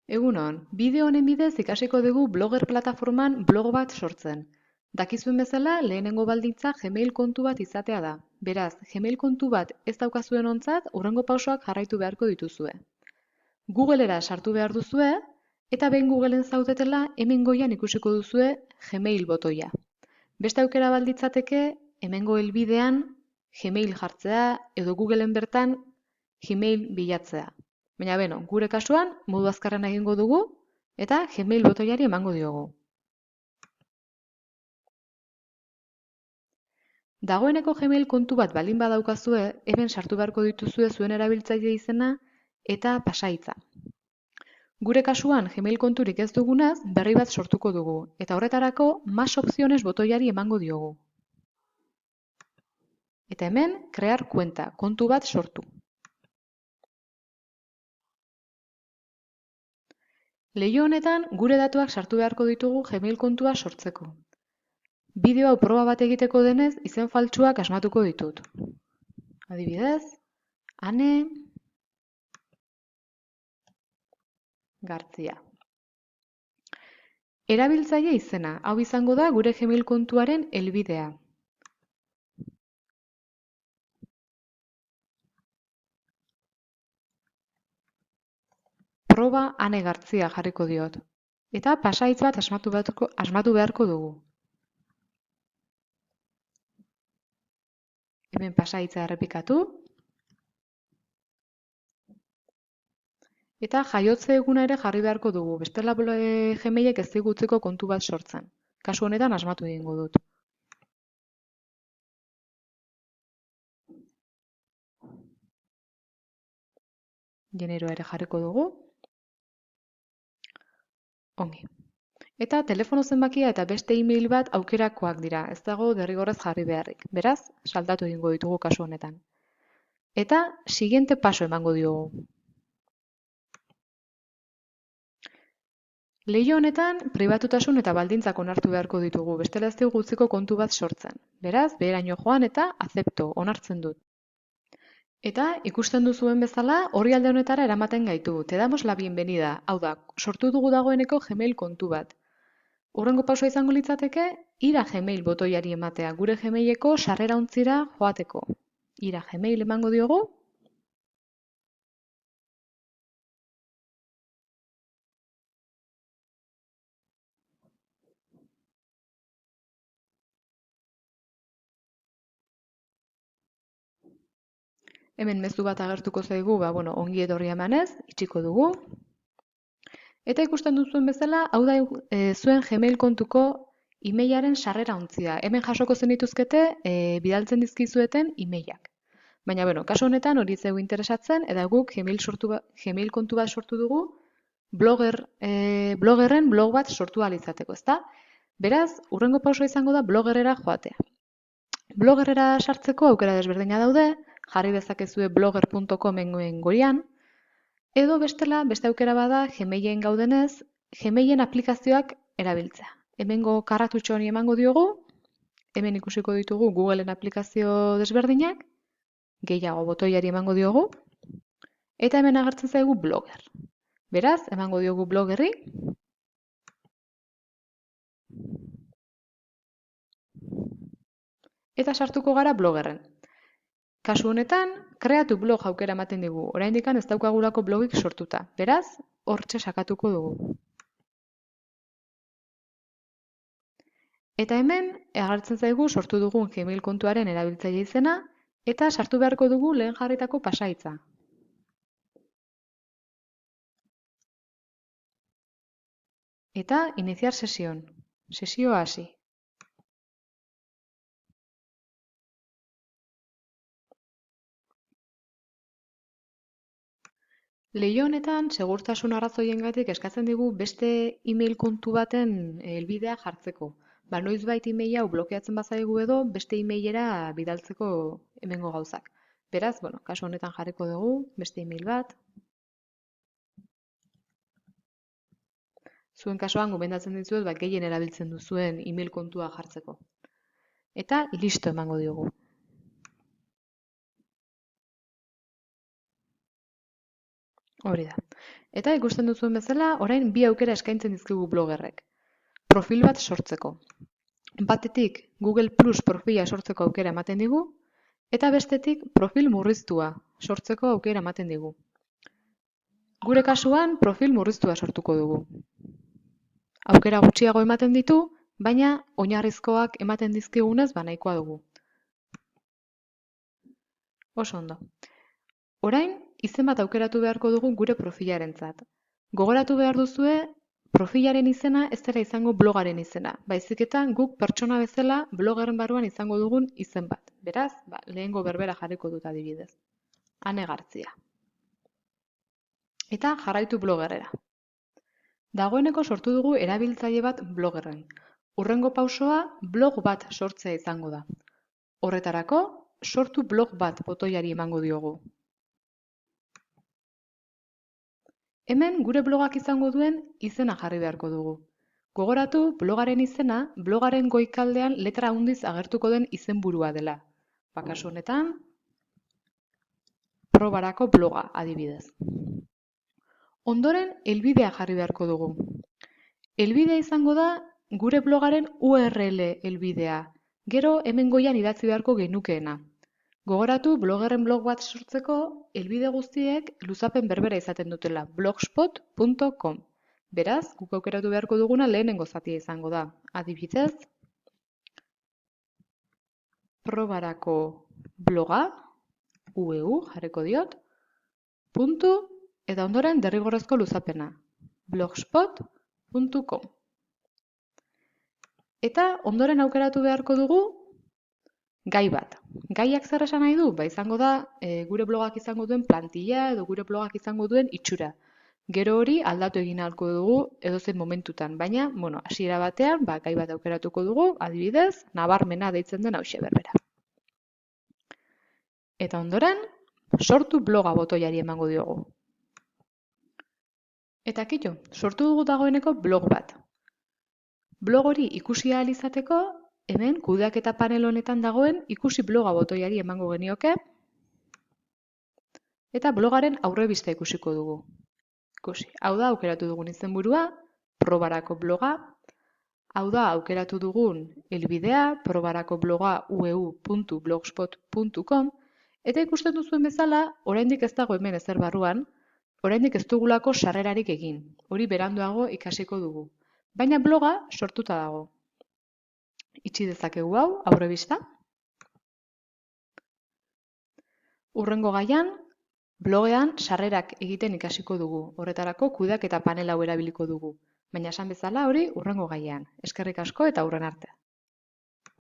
Egunon, bideo honen bidez ikasiko dugu Blogger plataforman blog bat sortzen. Dakizuen bezala, lehenengo baldintza Gmail kontu bat izatea da. Beraz, Gmail kontu bat ez daukazuen ontzat, hurrengo pausoak jarraitu beharko dituzue. Googlera sartu behar duzue, eta behin Googlen zaudetela, hemen goian ikusiko duzue Gmail botoia. Beste aukera balditzateke, hemengo helbidean Gmail jartzea edo Googlen bertan Gmail bilatzea. Baina beno, gure kasuan, modu azkarren egingo dugu, eta Gmail botoiari emango diogu. Dagoeneko Gmail kontu bat baldin badaukazue, hemen sartu beharko dituzue zuen erabiltzaile izena eta pasahitza. Gure kasuan Gmail konturik ez dugunaz, berri bat sortuko dugu, eta horretarako más opciones botoiari emango diogu. Eta hemen, crear cuenta, kontu bat sortu. Leiho honetan, gure datuak sartu beharko ditugu Gmail kontua sortzeko. Bideo hau proba bat egiteko denez, izen faltsuak asmatuko ditut. Adibidez, Ane Gartzia. Erabiltzaile izena, hau izango da gure Gmail kontuaren helbidea. Proba Ane Gartzia jarriko diot. Eta pasahitz bat asmatu beharko dugu. Hemen pasahitza errepikatu. Eta jaiotze eguna ere jarri beharko dugu. Bestela Gmailek ez digu utziko kontu bat sortzen. Kasu honetan asmatu egingo dut. Generoa ere jarriko dugu. Ongi. Eta telefono zenbakia eta beste e-mail bat aukerakoak dira, ez dago derrigorrez jarri beharrik. Beraz, saltatu egingo ditugu kasu honetan. Eta siguiente paso emango diogu. Leiho honetan, pribatutasun eta baldintzak onartu beharko ditugu, bestela ez dugu utziko kontu bat sortzen. Beraz, beheraino joan eta acepto, onartzen dut. Eta ikusten duzuen bezala, orrialde honetara eramaten gaitu. Te damos la bienvenida. Hau da, sortu dugu dagoeneko Gmail kontu bat. Hurrengo pausoa izango litzateke, ira Gmail botoiari ematea, gure Gmaileko sarrera ontzira joateko. Ira Gmail emango diogu. Hemen mezu bat agertuko zaigu, ongi etorri emanez, itxiko dugu. Eta ikusten duzuen bezala, hau da zuen Gmail kontuko e-mailaren sarrera ontzia. Hemen jasoko zenituzkete bidaltzen dizkizueten e-mailak. Baina, kasu honetan hori zeu interesatzen, eta guk Gmail kontu bat sortu dugu bloggerren blog bat sortu ahal izateko, ezta? Beraz, hurrengo pausoa izango da bloggerrera joatea. Bloggerrera sartzeko aukera desberdina daude, jarri dezakezue blogger.comen gorian, edo bestela, beste aukera bada, Gmailen gaudenez, Gmailen aplikazioak erabiltzea. Hemengo karratutxo honi emango diogu, hemen ikusiko ditugu Googleen aplikazio desberdinak, gehiago botoiari emango diogu, eta hemen agertzen zaigu blogger. Beraz, emango diogu bloggerri, eta sartuko gara bloggerren. Kasu honetan, kreatu blog aukera ematen digu, oraindik ez daukagulako blogik sortuta. Beraz, hortxe sakatuko dugu. Eta hemen, agertzen zaigu sortu dugun Gmail kontuaren erabiltzaile izena, eta sartu beharko dugu lehen jarritako pasahitza. Eta iniciar sesión. Sesioa hasi. Leiho honetan, segurtasun arrazoiengatik eskatzen digu beste e-mail kontu baten helbidea jartzeko. Noizbait e-mail hau blokeatzen bazaigu edo beste e-mailera bidaltzeko hemengo gauzak. Beraz, kasu honetan jarriko dugu beste e-mail bat. Zuen kasuan gomendatzen dizuet gehien erabiltzen duzuen e-mail kontua jartzeko. Eta listo emango diogu. Hori da. Eta ikusten duzuen bezala, orain bi aukera eskaintzen dizkigu blogerrek. Profil bat sortzeko. Batetik Google Plus profila sortzeko aukera ematen digu, eta bestetik profil murriztua sortzeko aukera ematen digu. Gure kasuan profil murriztua sortuko dugu. Aukera gutxiago ematen ditu, baina oinarrizkoak ematen dizkigunez nahikoa dugu. Oso ondo. Orain, izen bat aukeratu beharko dugu gure profilarentzat. Gogoratu behar duzue, profilaren izena ez dela izango blogaren izena, baizik eta guk pertsona bezala blogaren barruan izango dugun izen bat. Beraz, lehengo berbera jarriko dut adibidez. Ane Gartzia. Eta jarraitu blogerrera. Dagoeneko sortu dugu erabiltzaile bat blogerren. Hurrengo pausoa blog bat sortzea izango da. Horretarako, sortu blog bat botoiari emango diogu. Hemen gure blogak izango duen izena jarri beharko dugu. Gogoratu, blogaren izena, blogaren goikaldean letra handiz agertuko den izenburua dela. Kasu honetan, probarako bloga adibidez. Ondoren, helbidea jarri beharko dugu. Helbidea izango da gure blogaren URL helbidea. Gero hemen goian idatzi beharko genukeena. Gogoratu, blogerren blog bat sortzeko, helbide guztiek luzapen berbera izaten dutela, blogspot.com. Beraz, guk aukeratu beharko duguna lehenengo zatia izango da. Adibidez, probarako bloga, UEU jarriko diot, puntu, eta ondoren derrigorrezko luzapena, blogspot.com. Eta ondoren aukeratu beharko dugu gai bat. Gaiak zer esan nahi du? Izango da gure blogak izango duen plantilla edo gure blogak izango duen itxura. Gero hori aldatu egin ahalko dugu edozein momentutan, baina, hasiera batean, gai bat aukeratuko dugu, adibidez, nabarmena deitzen den hauxe berbera. Eta ondoren, sortu bloga botoiari emango diogu. Eta kito, sortu dugu dagoeneko blog bat. Blog hori ikusi ahal izateko, hemen kudeaketa panel honetan dagoen ikusi bloga botoiari emango genioke eta blogaren aurrebista ikusiko dugu. Ikusi, hau da aukeratu dugun izenburua, probarako bloga, hau da aukeratu dugun helbidea, probarako bloga ueu.blogspot.com, eta ikusten duzuen bezala, oraindik ez dago hemen ezer barruan, oraindik ez dugulako sarrerarik egin, hori beranduago ikasiko dugu. Baina bloga sortuta dago. Itxi dezakegu hau, aurrebista. Hurrengo gaian, blogean sarrerak egiten ikasiko dugu. Horretarako kudeaketa panel hau erabiliko dugu. Baina esan bezala hori hurrengo gaian. Eskerrik asko eta hurren arte.